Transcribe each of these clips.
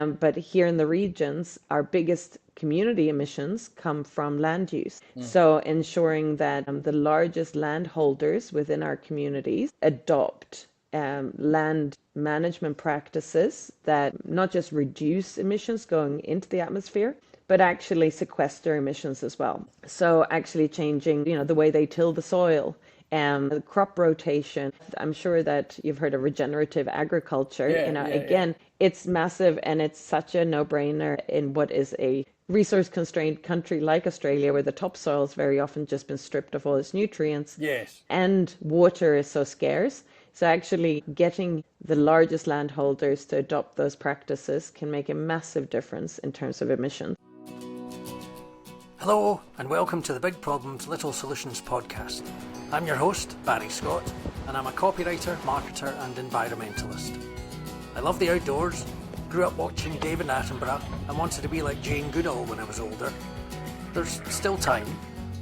But here in the regions, our biggest community emissions come from land use. So ensuring that the largest landholders within our communities adopt land management practices that not just reduce emissions going into the atmosphere, but actually sequester emissions as well. So actually changing, the way they till the soil, the crop rotation. I'm sure that you've heard of regenerative agriculture. Again, it's massive and it's such a no-brainer in what is a resource-constrained country like Australia, where the topsoil's very often just been stripped of all its nutrients. Yes. And water is so scarce. So actually getting the largest landholders to adopt those practices can make a massive difference in terms of emissions. Hello and welcome to the Big Problems, Little Solutions podcast. I'm your host, Barry Scott, and I'm a copywriter, marketer and environmentalist. I love the outdoors, grew up watching David Attenborough and wanted to be like Jane Goodall when I was older. There's still time,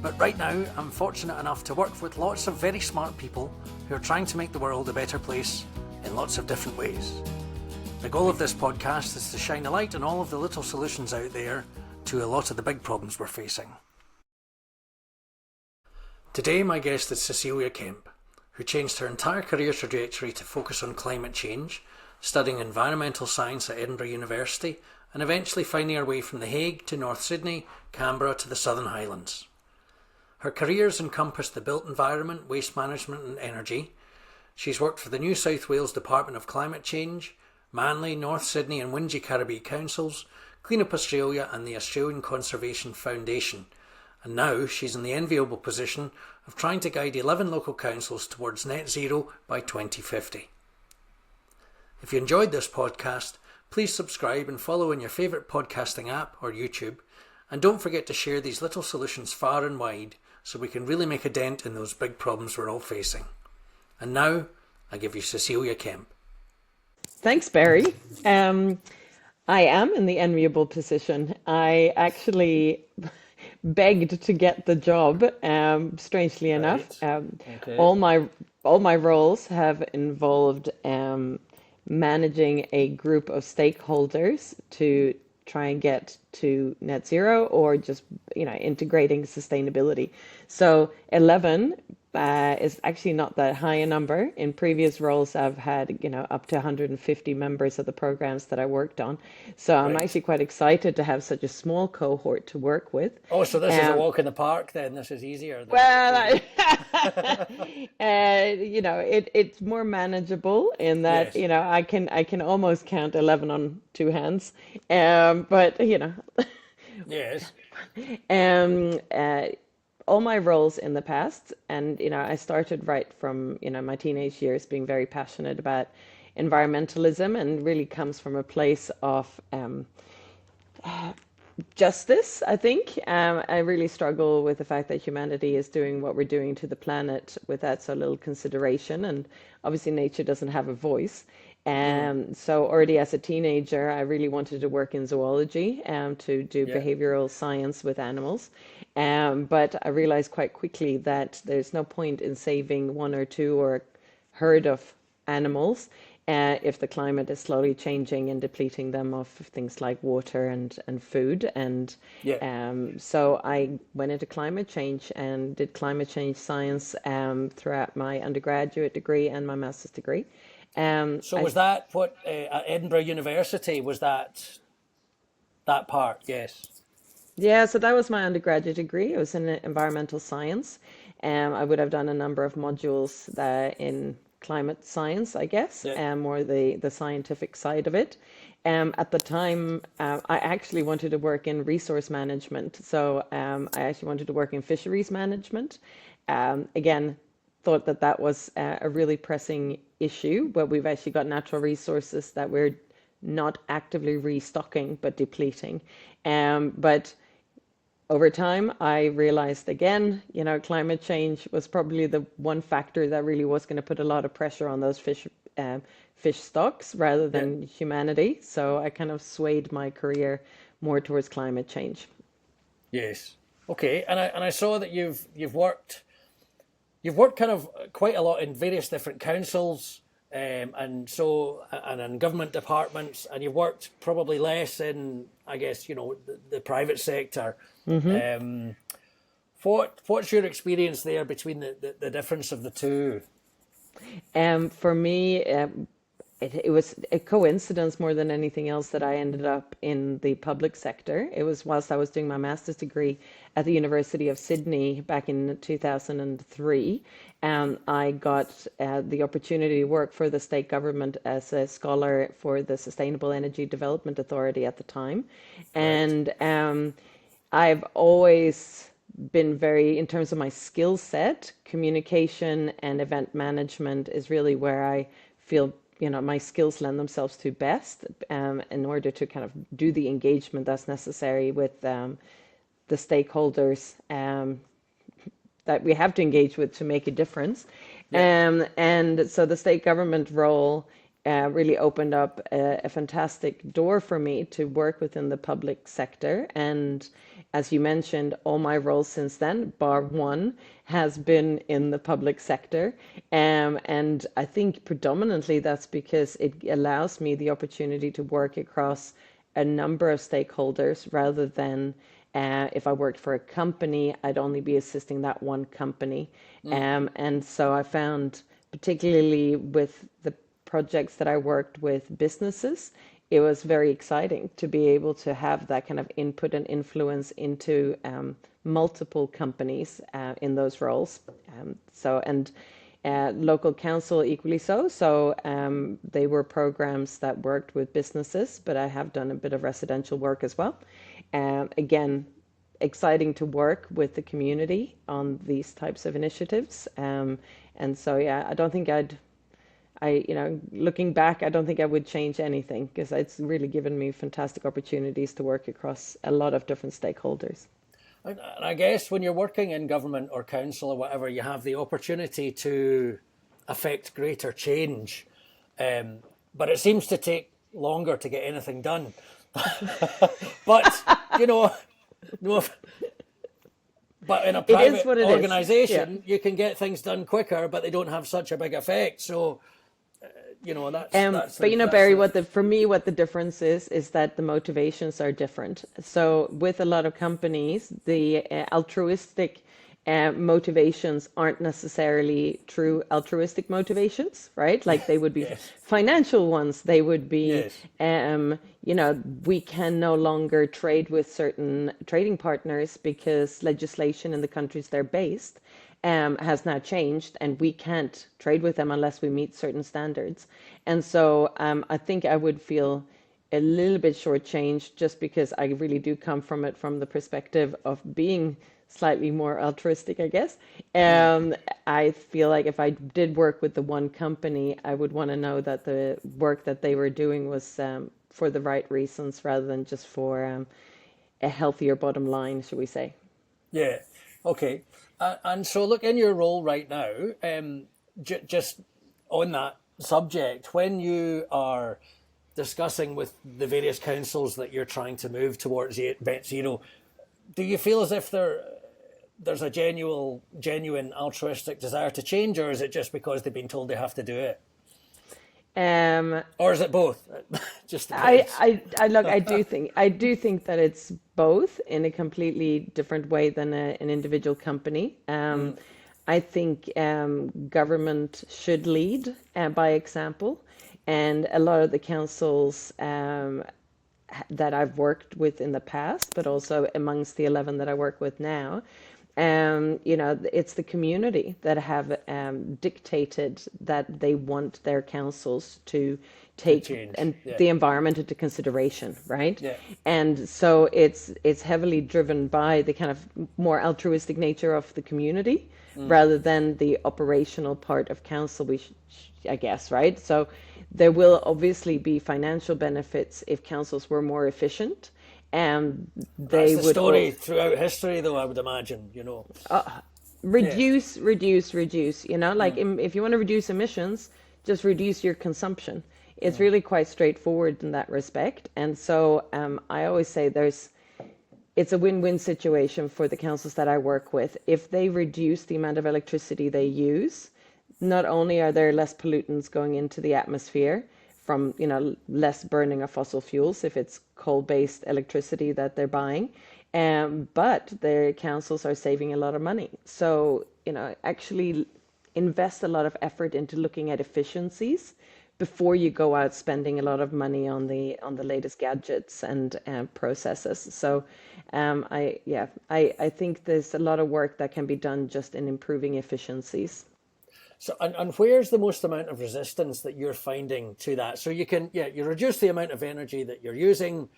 but right now I'm fortunate enough to work with lots of very smart people who are trying to make the world a better place in lots of different ways. The goal of this podcast is to shine a light on all of the little solutions out there to a lot of the big problems we're facing. Today my guest is Cecilia Kemp, who changed her entire career trajectory to focus on climate change, studying environmental science at Edinburgh University and eventually finding her way from The Hague to North Sydney, Canberra to the Southern Highlands. Her careers encompass the built environment, waste management and energy. She's worked for the New South Wales Department of Climate Change, Manly, North Sydney and Wingecarribee Councils, Clean Up Australia and the Australian Conservation Foundation, and now she's in the enviable position of trying to guide 11 local councils towards net zero by 2050. If you enjoyed this podcast, please subscribe and follow in your favourite podcasting app or YouTube, and don't forget to share these little solutions far and wide so we can really make a dent in those big problems we're all facing. And now, I give you Cecilia Kemp. Thanks, Barry. I am in the enviable position. I actually begged to get the job, strangely enough. Okay. All my roles have involved managing a group of stakeholders to try and get to net zero, or just integrating sustainability. So 11 is actually not that high a number. In previous roles, I've had up to 150 members of the programs that I worked on. So I'm actually quite excited to have such a small cohort to work with. Oh, so this is a walk in the park then? This is easier? Well, it's more manageable in that, Yes. I can almost count 11 on two hands. But Yes. All my roles in the past, and I started right from my teenage years being very passionate about environmentalism, and really comes from a place of justice, I think. I really struggle with the fact that humanity is doing what we're doing to the planet without so little consideration, and obviously nature doesn't have a voice. So already as a teenager, I really wanted to work in zoology, to do behavioral science with animals. But I realized quite quickly that there's no point in saving one or two or a herd of animals if the climate is slowly changing and depleting them of things like water and food. And so I went into climate change and did climate change science throughout my undergraduate degree and my master's degree. So was that what, at Edinburgh University, was that part? Yes. Yeah, so that was my undergraduate degree. It was in environmental science. I would have done a number of modules in climate science, I guess, more the scientific side of it. At the time, I actually wanted to work in resource management. So I actually wanted to work in fisheries management. Again, thought that was a really pressing issue, where we've actually got natural resources that we're not actively restocking, but depleting. But over time, I realized again, climate change was probably the one factor that really was going to put a lot of pressure on those fish stocks rather than humanity. So I kind of swayed my career more towards climate change. Yes. Okay. And I saw that you've worked kind of quite a lot in various different councils and in government departments, and you've worked probably less in, I guess, the private sector. What's your experience there between the difference of the two? For me, it was a coincidence more than anything else that I ended up in the public sector. It was whilst I was doing my master's degree at the University of Sydney back in 2003. I got the opportunity to work for the state government as a scholar for the Sustainable Energy Development Authority at the time. And I've always been very, in terms of my skill set, communication and event management is really where I feel my skills lend themselves to best, in order to kind of do the engagement that's necessary with the stakeholders that we have to engage with to make a difference. And so the state government role really opened up a fantastic door for me to work within the public sector. And as you mentioned, all my roles since then, bar one, has been in the public sector. And I think predominantly that's because it allows me the opportunity to work across a number of stakeholders rather than if I worked for a company, I'd only be assisting that one company. And so I found, particularly with the projects that I worked with businesses, it was very exciting to be able to have that kind of input and influence into multiple companies in those roles. Local council equally so. So they were programs that worked with businesses, but I have done a bit of residential work as well. Again, exciting to work with the community on these types of initiatives. And so, yeah, I don't think looking back, I don't think I would change anything because it's really given me fantastic opportunities to work across a lot of different stakeholders. And I guess when you're working in government or council or whatever, you have the opportunity to affect greater change. But it seems to take longer to get anything done. But, but in a private organisation, you can get things done quicker, but they don't have such a big effect. So, that's Barry, for me, what the difference is that the motivations are different. So with a lot of companies, the altruistic motivations aren't necessarily true altruistic motivations, right? Like they would be financial ones. They would be, we can no longer trade with certain trading partners because legislation in the countries they're based has now changed, and we can't trade with them unless we meet certain standards. And so I think I would feel a little bit shortchanged just because I really do come from it from the perspective of being slightly more altruistic, I guess. I feel like if I did work with the one company, I would want to know that the work that they were doing was for the right reasons rather than just for a healthier bottom line, should we say. Yeah, okay. And so, look, in your role right now, just on that subject, when you are discussing with the various councils that you're trying to move towards net zero, do you feel as if there's a genuine altruistic desire to change, or is it just because they've been told they have to do it? Or is it both? Just I do think that it's both in a completely different way than an individual company. I think government should lead by example, and a lot of the councils that I've worked with in the past, but also amongst the 11 that I work with now, it's the community that have dictated that they want their councils to take the environment into consideration, right? Yeah. And so it's heavily driven by the kind of more altruistic nature of the community rather than the operational part of council, I guess, right? So there will obviously be financial benefits if councils were more efficient. That's the story throughout history, though, I would imagine, reduce, if you want to reduce emissions, just reduce your consumption. It's really quite straightforward in that respect. And so I always say it's a win-win situation for the councils that I work with. If they reduce the amount of electricity they use, not only are there less pollutants going into the atmosphere from, less burning of fossil fuels if it's coal-based electricity that they're buying, but the councils are saving a lot of money. So, actually invest a lot of effort into looking at efficiencies before you go out spending a lot of money on the latest gadgets and processes. So I think there's a lot of work that can be done just in improving efficiencies. So, and where's the most amount of resistance that you're finding to that? So you can, you reduce the amount of energy that you're using,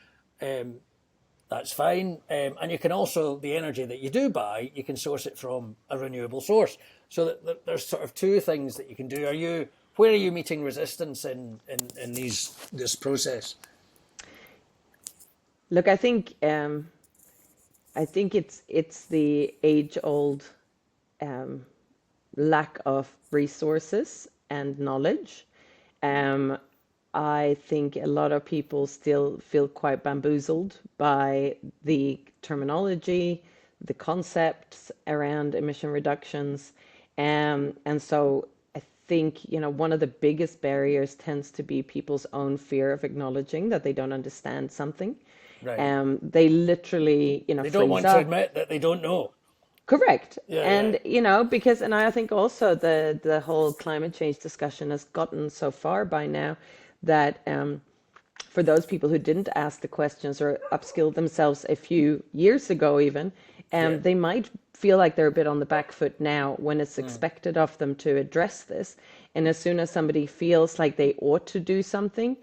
that's fine. And you can also, the energy that you do buy, you can source it from a renewable source. So that there's sort of two things that you can do. Where are you meeting resistance in this process? Look, I think it's the age-old lack of resources and knowledge. I think a lot of people still feel quite bamboozled by the terminology, the concepts around emission reductions. And so I think, one of the biggest barriers tends to be people's own fear of acknowledging that they don't understand something. Right. They literally, They don't want to admit that they don't know. Correct. Yeah, And, yeah. and I think also the whole climate change discussion has gotten so far by now that for those people who didn't ask the questions or upskill themselves a few years ago even, Yeah. they might feel like they're a bit on the back foot now when it's expected of them to address this. And as soon as somebody feels like they ought to do something,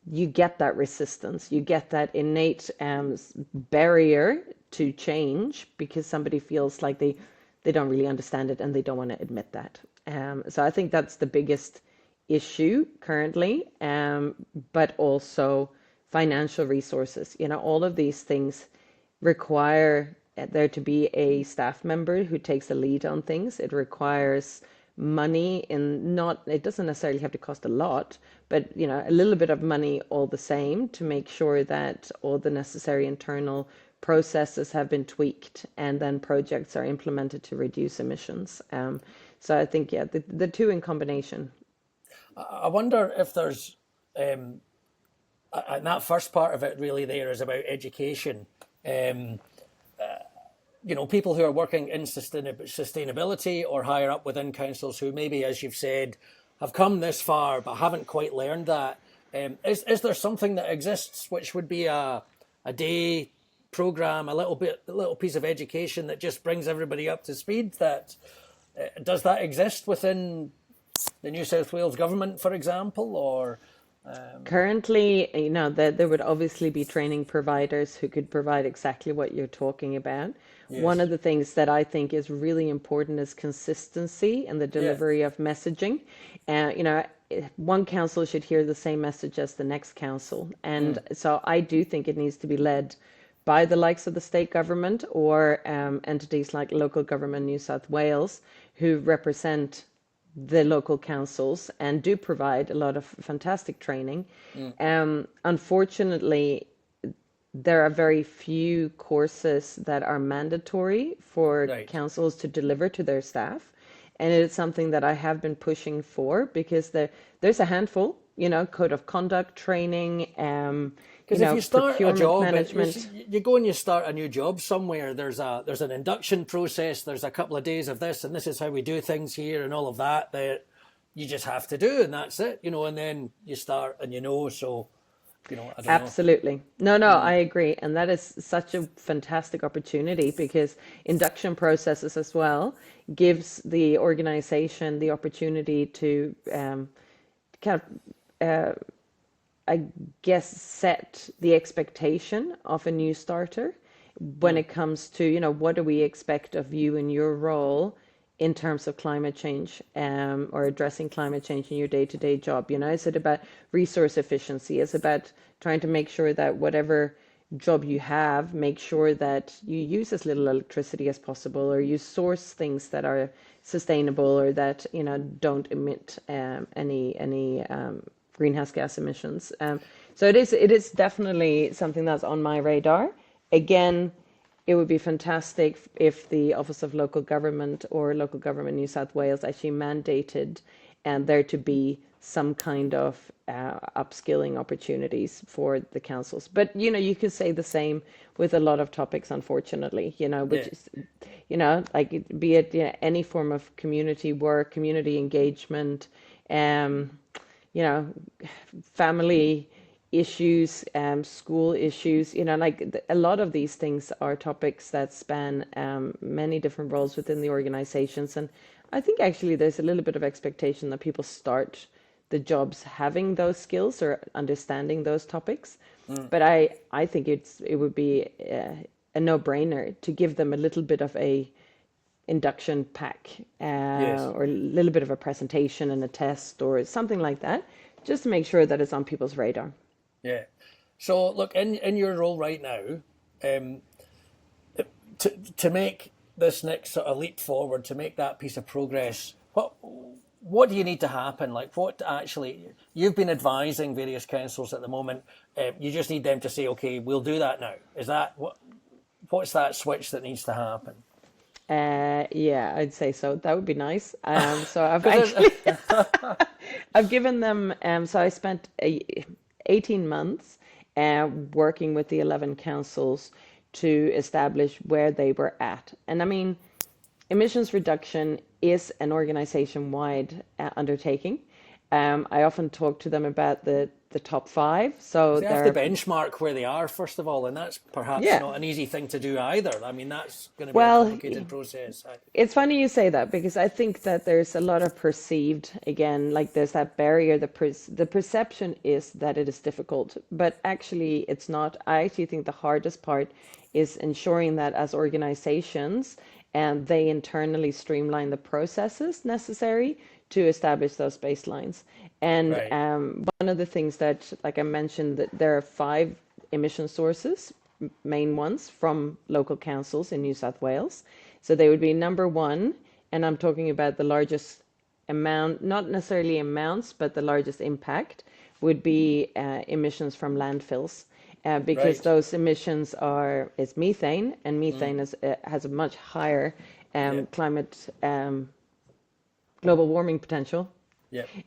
you get that resistance, you get that innate barrier to change because somebody feels like they don't really understand it and they don't want to admit that. So I think that's the biggest issue currently, but also financial resources. All of these things require there to be a staff member who takes a lead on things. It requires money it doesn't necessarily have to cost a lot, but a little bit of money all the same to make sure that all the necessary internal processes have been tweaked and then projects are implemented to reduce emissions. So I think, the two in combination. I wonder if there's, and that first part of it really there is about education. People who are working in sustainability or higher up within councils who maybe, as you've said, have come this far but haven't quite learned that. Is there something that exists which would be a day program, a little piece of education that just brings everybody up to speed? Does that exist within the New South Wales government, for example, or? Currently, there would obviously be training providers who could provide exactly what you're talking about. Yes. One of the things that I think is really important is consistency in the delivery of messaging. One council should hear the same message as the next council. And so I do think it needs to be led by the likes of the state government or entities like Local Government New South Wales who represent the local councils and do provide a lot of fantastic training. Unfortunately, there are very few courses that are mandatory for councils to deliver to their staff. And it is something that I have been pushing for because there's a handful, code of conduct training, because if you start a job, management. You go and you start a new job somewhere, there's an induction process, there's a couple of days of this, and this is how we do things here, and all of that you just have to do, and that's it, and then you start and so, I don't Absolutely. No, I agree. And that is such a fantastic opportunity because induction processes as well gives the organization the opportunity to kind of I guess, set the expectation of a new starter when it comes to, what do we expect of you in your role in terms of climate change or addressing climate change in your day-to-day job? Is it about resource efficiency? Is it about trying to make sure that whatever job you have, make sure that you use as little electricity as possible or you source things that are sustainable or that, don't emit any greenhouse gas emissions. So it is definitely something that's on my radar. Again, it would be fantastic if the Office of Local Government or Local Government New South Wales actually mandated and there to be some kind of upskilling opportunities for the councils. But, you know, you could say the same with a lot of topics, unfortunately, you know, which is, you know, like be it, you know, any form of community work, community engagement, you know, family issues, school issues, you know, like a lot of these things are topics that span many different roles within the organizations. And I think actually there's a little bit of expectation that people start the jobs having those skills or understanding those topics. But I think it would be a no-brainer to give them a little bit of a induction pack or a little bit of a presentation and a test or something like that, just to make sure that it's on people's radar. Yeah. So look, in your role right now, to make this next sort of leap forward, to make that piece of progress, what do you need to happen? Like, what actually, you've been advising various councils at the moment. You just need them to say, okay, we'll do that now. Is that what's that switch that needs to happen? Yeah, I'd say so. That would be nice. So I've actually I've given them. So I spent 18 months working with the 11 councils to establish where they were at. And I mean, emissions reduction is an organization-wide undertaking. I often talk to them about the top five. So they have to benchmark where they are, first of all, and that's perhaps not an easy thing to do either. I mean, that's going to be a complicated process. It's funny you say that, because I think that there's a lot of perceived, again, like there's that barrier, the perception is that it is difficult, but actually it's not. I actually think the hardest part is ensuring that as organizations, and they internally streamline the processes necessary to establish those baselines. And one of the things that, like I mentioned, that there are 5 emission sources, main ones from local councils in New South Wales. So they would be number 1, and I'm talking about the largest amount, not necessarily amounts, but the largest impact would be emissions from landfills. Because those emissions is methane, and methane has a much higher climate global warming potential.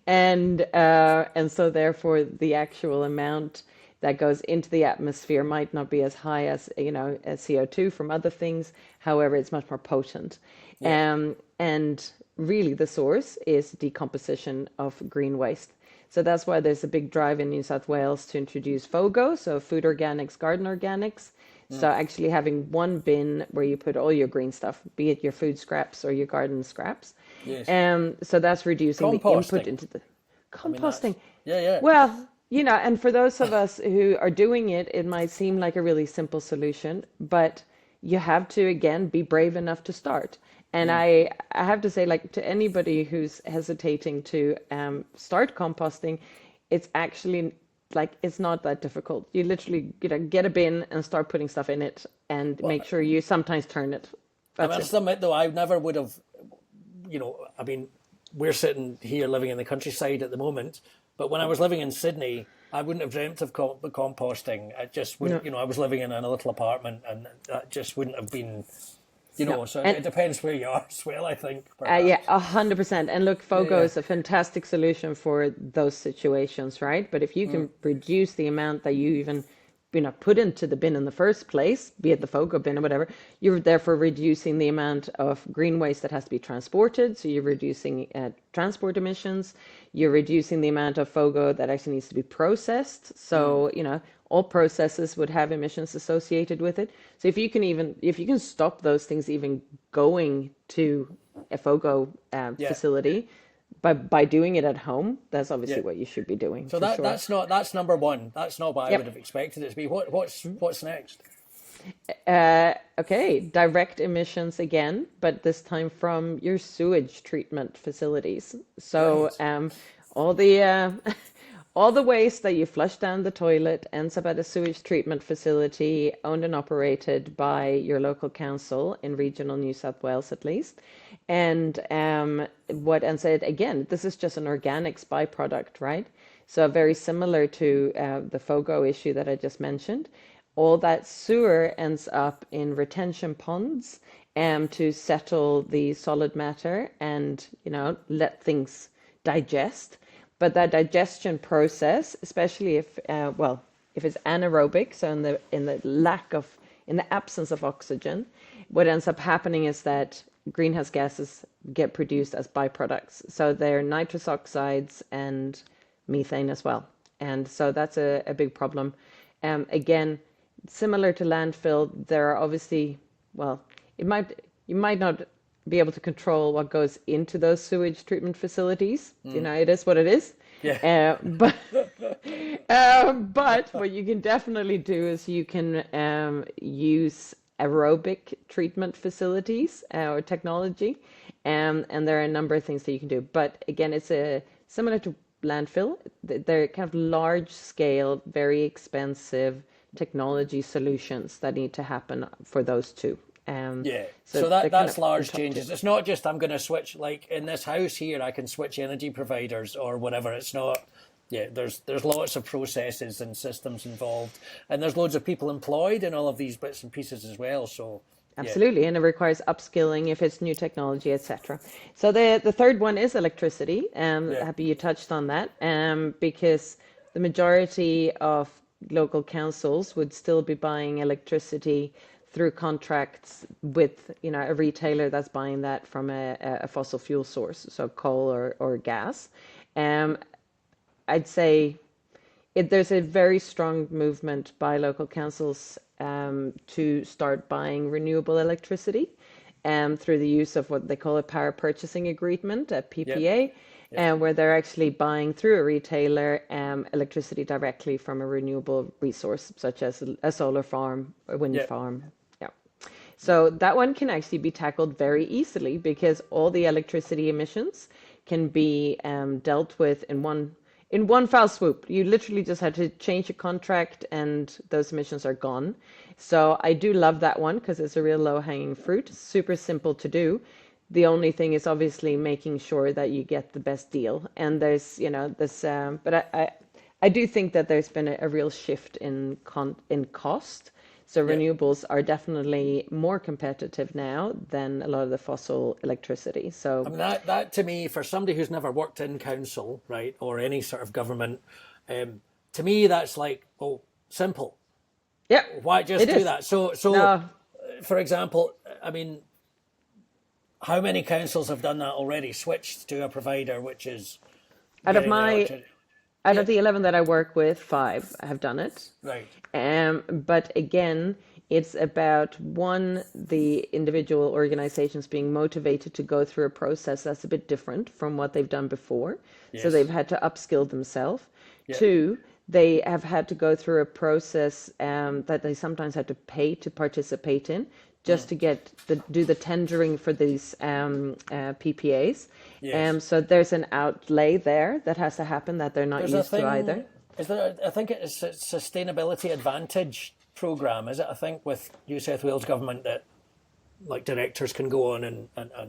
And so therefore the actual amount that goes into the atmosphere might not be as high as, you know, as CO2 from other things. However, it's much more potent. And really the source is decomposition of green waste. So that's why there's a big drive in New South Wales to introduce FOGO, so food organics, garden organics. So actually having one bin where you put all your green stuff, be it your food scraps or your garden scraps. So that's reducing the input into the composting. I mean, Well, you know, and for those of us who are doing it, it might seem like a really simple solution, but you have to, again, be brave enough to start. And I have to say, like, to anybody who's hesitating to start composting, it's actually, like, it's not that difficult. You literally, you know, get a bin and start putting stuff in it, and make sure you sometimes turn it. I must admit, though, I never would have, you know, I mean, we're sitting here living in the countryside at the moment, but when I was living in Sydney, I wouldn't have dreamt of composting. I just wouldn't, you know, I was living in a little apartment, and that just wouldn't have been... You know, so it depends where you are as well, I think. Yeah, 100%. And look, FOGO is a fantastic solution for those situations, right? But if you can reduce the amount that you even, you know, put into the bin in the first place, be it the FOGO bin or whatever, you're therefore reducing the amount of green waste that has to be transported. So you're reducing transport emissions. You're reducing the amount of FOGO that actually needs to be processed. So, you know, all processes would have emissions associated with it. So if you can stop those things even going to a FOGO facility by doing it at home, that's obviously what you should be doing. So that's number 1. That's not what I would have expected it to be. What's next? Okay, direct emissions again, but this time from your sewage treatment facilities. So all the waste that you flush down the toilet ends up at a sewage treatment facility owned and operated by your local council in regional New South Wales, at least. And again, this is just an organics byproduct, right? So very similar to the FOGO issue that I just mentioned. all that sewer ends up in retention ponds to settle the solid matter and, let things digest. But that digestion process, especially if it's anaerobic, so in the absence of oxygen, what ends up happening is that greenhouse gases get produced as byproducts. So they're nitrous oxides and methane as well. And so that's a big problem. Again, similar to landfill, there are obviously, you might not be able to control what goes into those sewage treatment facilities. It is what it is. Yeah. But what you can definitely do is you can use aerobic treatment facilities or technology, and there are a number of things that you can do. But again, it's similar to landfill. They're kind of large scale, very expensive technology solutions that need to happen for those two. So that's large changes. It's not just I'm going to switch, like in this house here, I can switch energy providers or whatever. It's not. Yeah, there's lots of processes and systems involved, and there's loads of people employed in all of these bits and pieces as well. So absolutely, and it requires upskilling if it's new technology, etc. So the third one is electricity. Happy you touched on that, because the majority of local councils would still be buying electricity through contracts with a retailer that's buying that from a fossil fuel source, so coal or gas. I'd say there's a very strong movement by local councils to start buying renewable electricity through the use of what they call a power purchasing agreement, a PPA, where they're actually buying through a retailer electricity directly from a renewable resource, such as a solar farm, a wind farm. So that one can actually be tackled very easily because all the electricity emissions can be dealt with in one foul swoop. You literally just had to change a contract and those emissions are gone. So I do love that one because it's a real low-hanging fruit, super simple to do. The only thing is obviously making sure that you get the best deal. And there's, this, but I do think that there's been a real shift in cost. So renewables are definitely more competitive now than a lot of the fossil electricity. So I mean, that to me, for somebody who's never worked in council, right, or any sort of government, to me that's like, simple. Yeah, Why just do that? So no. For example, I mean, how many councils have done that already? Switched to a provider which is out of the 11 that I work with, 5 have done it. Right. But again, it's about the individual organizations being motivated to go through a process that's a bit different from what they've done before. Yes. So they've had to upskill themselves. Yep. 2, they have had to go through a process that they sometimes had to pay to participate in, just to do the tendering for these PPAs. Yes. So there's an outlay there that has to happen that they're not used to either. Is there? I think it's a sustainability advantage program. Is it? I think with New South Wales government that like directors can go on and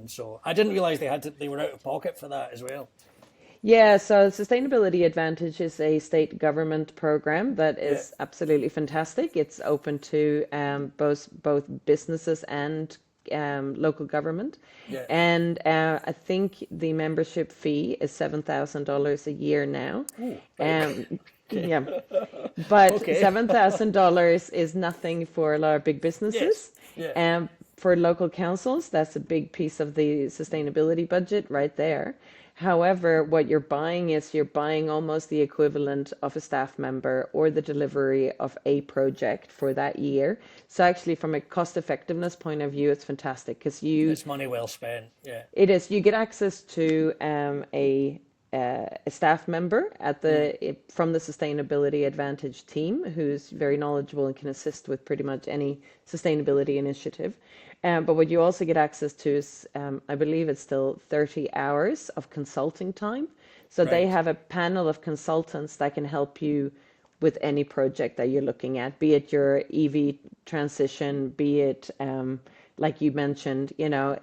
so I didn't realise they were out of pocket for that as well. Yeah, so Sustainability Advantage is a state government program that is absolutely fantastic. It's open to both businesses and local government. Yeah. And I think the membership fee is $7,000 a year now. Ooh, yeah, but $7,000 is nothing for a lot of big businesses. Yes. Yeah. For local councils, that's a big piece of the sustainability budget right there. However, what you're buying almost the equivalent of a staff member or the delivery of a project for that year. So actually, from a cost effectiveness point of view, it's fantastic because it's money well spent. Yeah, it is. You get access to a staff member from the Sustainability Advantage team who's very knowledgeable and can assist with pretty much any sustainability initiative. But what you also get access to is, I believe it's still 30 hours of consulting time. So they have a panel of consultants that can help you with any project that you're looking at, be it your EV transition, be it, like you mentioned,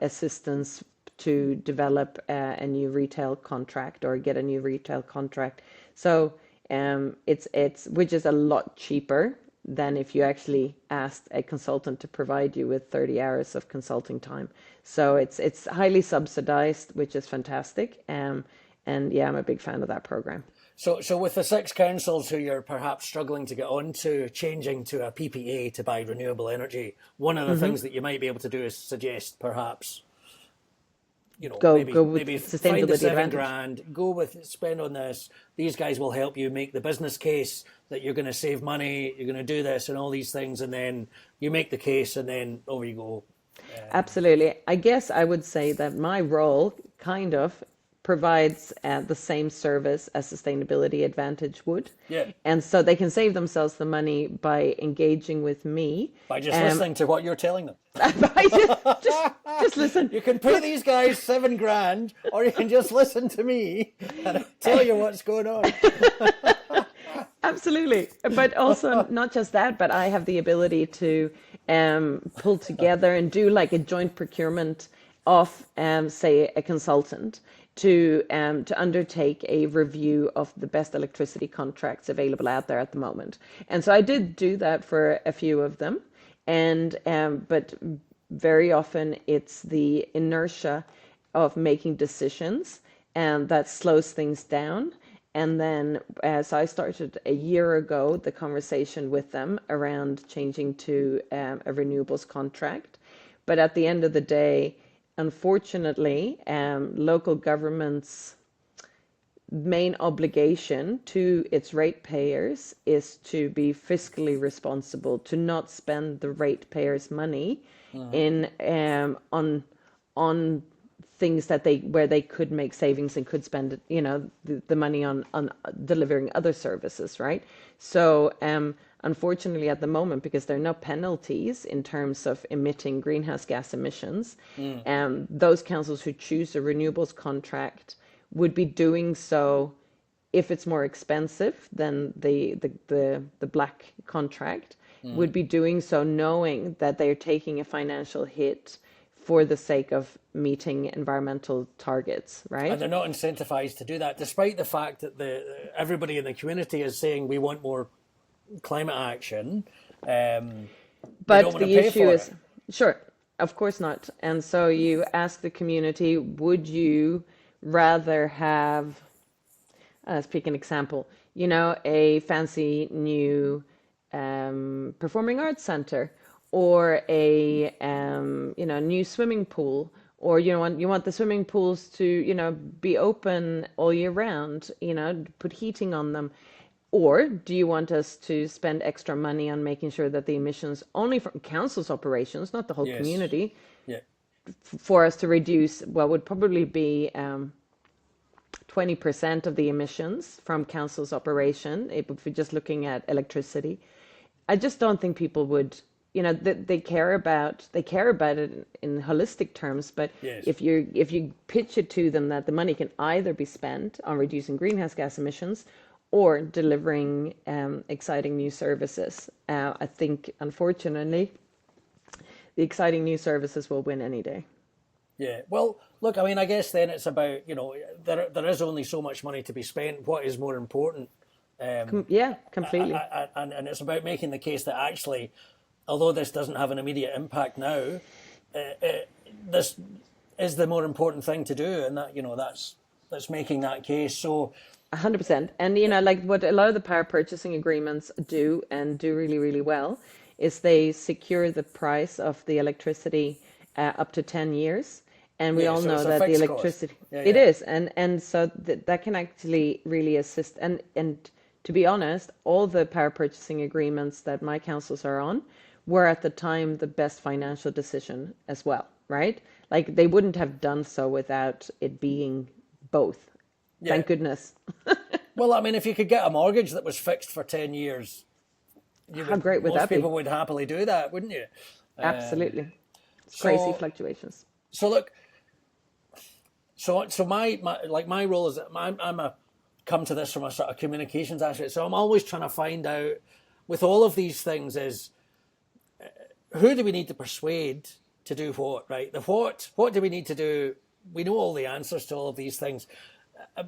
assistance to develop a new retail contract or get a new retail contract. So it's which is a lot cheaper than if you actually asked a consultant to provide you with 30 hours of consulting time. So it's highly subsidized, which is fantastic. And yeah, I'm a big fan of that program. So with the 6 councils who you're perhaps struggling to get onto changing to a PPA to buy renewable energy, one of the things that you might be able to do is suggest perhaps, Go with maybe find the $7,000, go with spend on this. These guys will help you make the business case that you're going to save money, you're going to do this and all these things, and then you make the case, and then over you go. Absolutely. I guess I would say that my role kind of provides the same service as Sustainability Advantage would. Yeah. And so they can save themselves the money by engaging with me. By just listening to what you're telling them. just listen. You can pay these guys $7,000, or you can just listen to me and I'll tell you what's going on. Absolutely. But also not just that, but I have the ability to pull together and do like a joint procurement of, say, a consultant to undertake a review of the best electricity contracts available out there at the moment. And so I did do that for a few of them. And but very often it's the inertia of making decisions and that slows things down. And then as I started a year ago, the conversation with them around changing to a renewables contract. But at the end of the day, unfortunately, local government's main obligation to its ratepayers is to be fiscally responsible, to not spend the ratepayers' money in on things that where they could make savings and could spend the money on delivering other services, right? So unfortunately at the moment, because there are no penalties in terms of emitting greenhouse gas emissions, those councils who choose a renewables contract would be doing so, if it's more expensive than the black contract, would be doing so knowing that they're taking a financial hit for the sake of meeting environmental targets, right? And they're not incentivized to do that, despite the fact that everybody in the community is saying we want more climate action. But the issue is, sure, of course not. And so you ask the community, would you rather have, let's pick an example, a fancy new performing arts center, or a new swimming pool, or you want the swimming pools to be open all year round, put heating on them, or do you want us to spend extra money on making sure that the emissions only from council's operations, not the whole community, for us to reduce what would probably be 20% of the emissions from council's operation if we're just looking at electricity? I just don't think people would. They care about it in holistic terms, but if you pitch it to them that the money can either be spent on reducing greenhouse gas emissions or delivering exciting new services, I think unfortunately the exciting new services will win any day. Yeah, well, look, I mean, I guess then it's about there is only so much money to be spent. What is more important? Yeah, completely. And it's about making the case that actually, although this doesn't have an immediate impact now, this is the more important thing to do, and that's making that case. So 100%. And like what a lot of the power purchasing agreements do really, really well is they secure the price of the electricity up to 10 years. And we all know that the electricity it is, and so that can actually really assist. And to be honest, all the power purchasing agreements that my councils are on were at the time the best financial decision as well, right? Like they wouldn't have done so without it being both. Yeah. Thank goodness. Well, I mean, if you could get a mortgage that was fixed for 10 years, how great would that be? Most people would happily do that, wouldn't you? Absolutely. It's crazy fluctuations. So look, so my role is I'm come to this from a sort of communications aspect. So I'm always trying to find out with all of these things is who do we need to persuade to do what, right? The what do we need to do? We know all the answers to all of these things,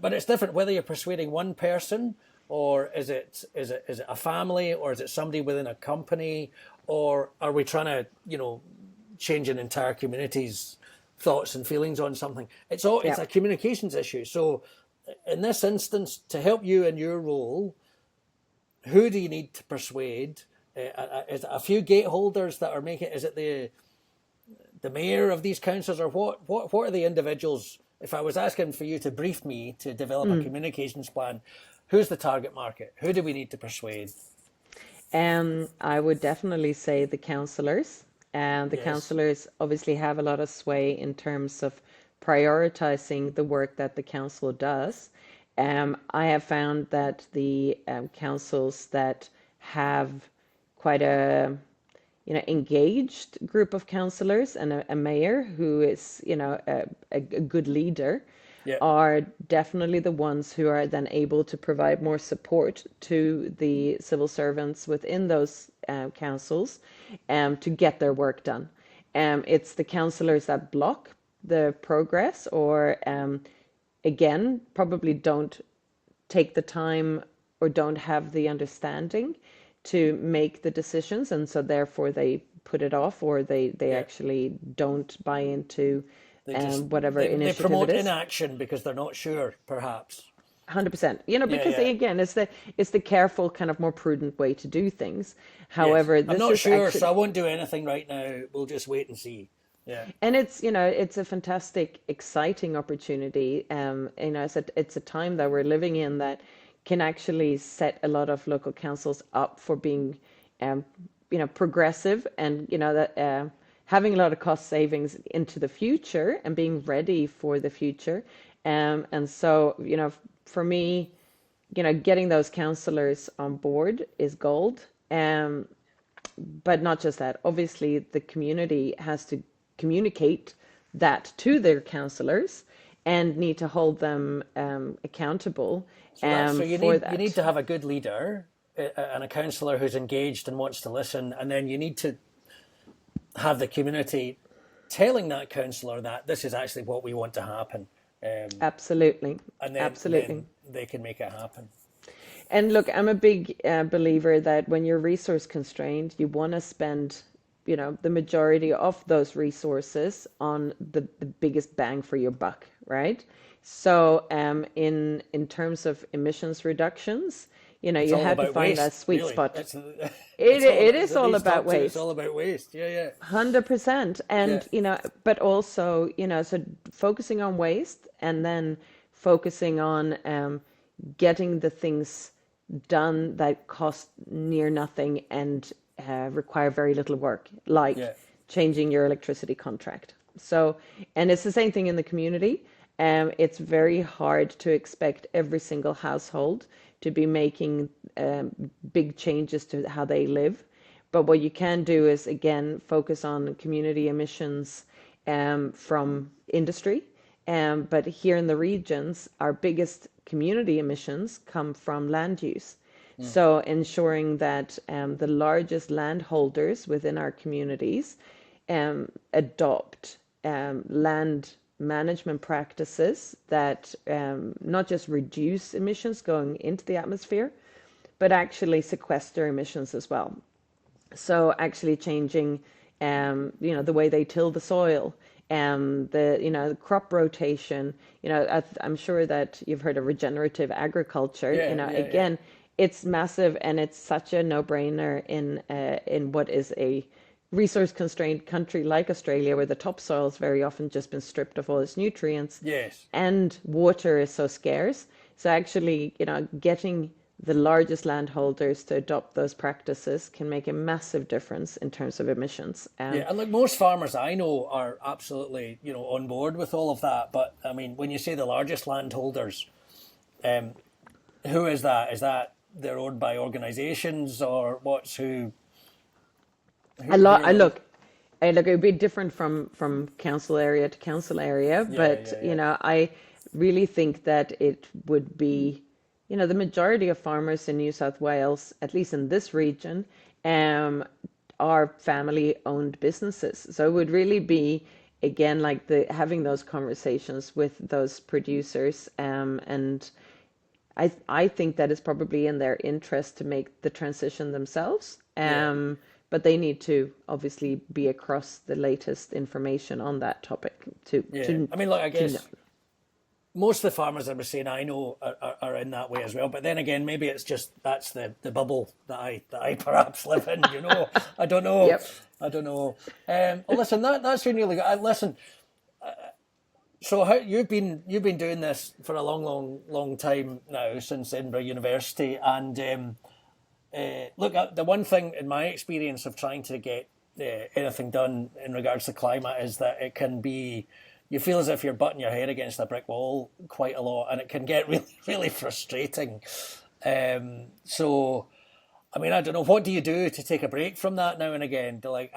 but it's different whether you're persuading one person or is it a family, or is it somebody within a company, or are we trying to, change an entire community's thoughts and feelings on something? It's a communications issue. So in this instance, to help you in your role, who do you need to persuade? Is it a few gateholders that are making? Is it the mayor of these councils, or what are the individuals? If I was asking for you to brief me to develop a communications plan, who's the target market? Who do we need to persuade? I would definitely say the councillors. The councillors obviously have a lot of sway in terms of prioritizing the work that the council does. I have found that the councils that have quite a engaged group of councillors and a mayor who is a good leader are definitely the ones who are then able to provide more support to the civil servants within those councils to get their work done. It's the councillors that block the progress, or again, probably don't take the time or don't have the understanding to make the decisions, and so therefore they put it off, or they actually don't buy into whatever initiative they promote it is. Inaction because they're not sure, perhaps. 100%. Because again, it's the careful, kind of more prudent way to do things. However, I'm this not is sure, actually, so I won't do anything right now. We'll just wait and see. Yeah. And it's a fantastic, exciting opportunity. It's a time that we're living in that can actually set a lot of local councils up for being, progressive, and that having a lot of cost savings into the future and being ready for the future. And so, for me, getting those councillors on board is gold. But not just that. Obviously, the community has to communicate that to their councillors and need to hold them accountable So you need to have a good leader and a councillor who's engaged and wants to listen, and then you need to have the community telling that councillor that this is actually what we want to happen. Absolutely. And then, Absolutely. then they can make it happen. And look, I'm a big believer that when you're resource constrained, you want to spend, the majority of those resources on the biggest bang for your buck, right? So in terms of emissions reductions, you have to find that sweet spot. It is all about waste. It's all about waste. Yeah. 100%. And, but also, so focusing on waste, and then focusing on getting the things done that cost near nothing and require very little work, like changing your electricity contract. So, and it's the same thing in the community. It's very hard to expect every single household to be making big changes to how they live. But what you can do is, again, focus on community emissions from industry. But here in the regions, our biggest community emissions come from land use. So ensuring that the largest landholders within our communities adopt land management practices that not just reduce emissions going into the atmosphere, but actually sequester emissions as well. So actually changing, the way they till the soil, the crop rotation. I'm sure that you've heard of regenerative agriculture. Again, it's massive, and it's such a no-brainer in what is a resource-constrained country like Australia, where the topsoil has very often just been stripped of all its nutrients. Yes. And water is so scarce. So actually, getting the largest landholders to adopt those practices can make a massive difference in terms of emissions. And like most farmers I know are absolutely, on board with all of that. But I mean, when you say the largest landholders, who is that? Is that they're owned by organisations, or what's who? Look, it would be different from council area to council area, but I really think that it would be, the majority of farmers in New South Wales, at least in this region, are family-owned businesses. So it would really be, again, like having those conversations with those producers, and I think that it's probably in their interest to make the transition themselves. But they need to obviously be across the latest information on that topic I mean, look, I guess most of the farmers I was saying I know are in that way as well. But then again, maybe it's just that's the bubble that I perhaps live in. You know, I don't know. Yep. I don't know. Well, listen, that's really good. Listen. So how you've been doing this for a long time now, since Edinburgh University, and look, the one thing in my experience of trying to get anything done in regards to climate is that it can be, you feel as if you're butting your head against a brick wall quite a lot, and it can get really frustrating. So, I mean, I don't know, what do you do to take a break from that now and again? Do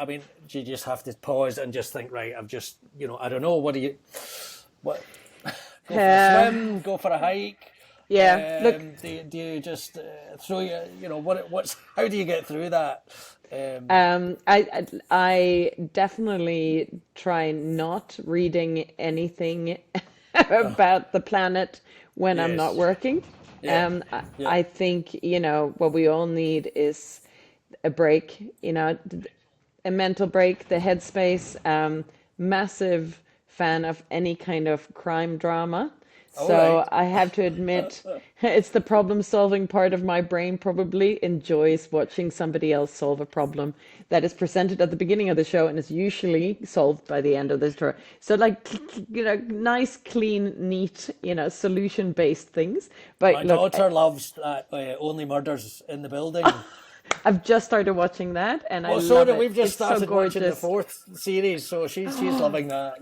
you just have to pause and just think, right, I've just, I don't know, what? Go for a swim, go for a hike? Yeah, look. Do you just throw how do you get through that? I definitely try not reading anything about the planet when I'm not working. I think, what we all need is a break, a mental break, the headspace. Massive fan of any kind of crime drama. So right. I have to admit, it's the problem-solving part of my brain probably enjoys watching somebody else solve a problem that is presented at the beginning of the show and is usually solved by the end of the story. So nice, clean, neat, solution-based things. But my daughter loves that Only Murders in the Building. I've just started watching that, and I love it. We've just started so watching the 4th series, so she's loving that.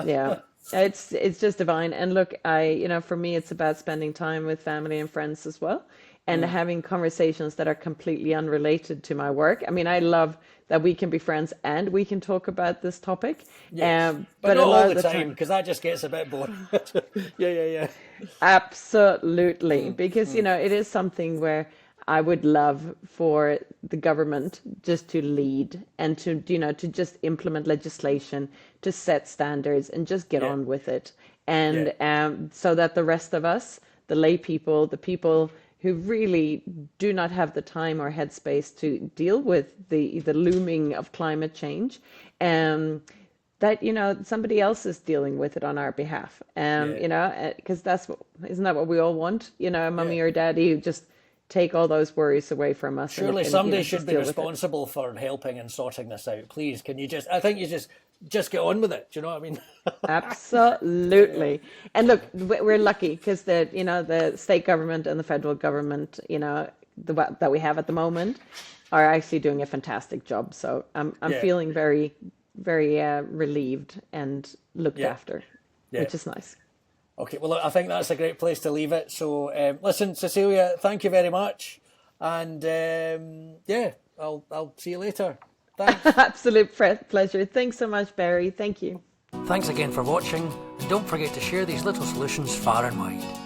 Yeah. It's just divine. And look, for me, it's about spending time with family and friends as well, and having conversations that are completely unrelated to my work. I mean, I love that we can be friends and we can talk about this topic. Yes. But not all the time, because that just gets a bit boring. Yeah. Absolutely. Because, it is something where I would love for the government just to lead and to just implement legislation, to set standards and just get on with it. And so that the rest of us, the lay people, the people who really do not have the time or headspace to deal with the looming of climate change, that somebody else is dealing with it on our behalf. Because isn't that what we all want? A mummy or daddy who just take all those worries away from us. Surely somebody should be responsible for helping and sorting this out. Please, can you I think you just get on with it. Do you know what I mean? Absolutely. And look, we're lucky because the state government and the federal government, that we have at the moment are actually doing a fantastic job. So I'm feeling very, very relieved and looked after, which is nice. Okay, well, look, I think that's a great place to leave it. So, listen, Cecilia, thank you very much. And, I'll see you later. Thanks. Absolute pleasure. Thanks so much, Barry. Thank you. Thanks again for watching. And don't forget to share these little solutions far and wide.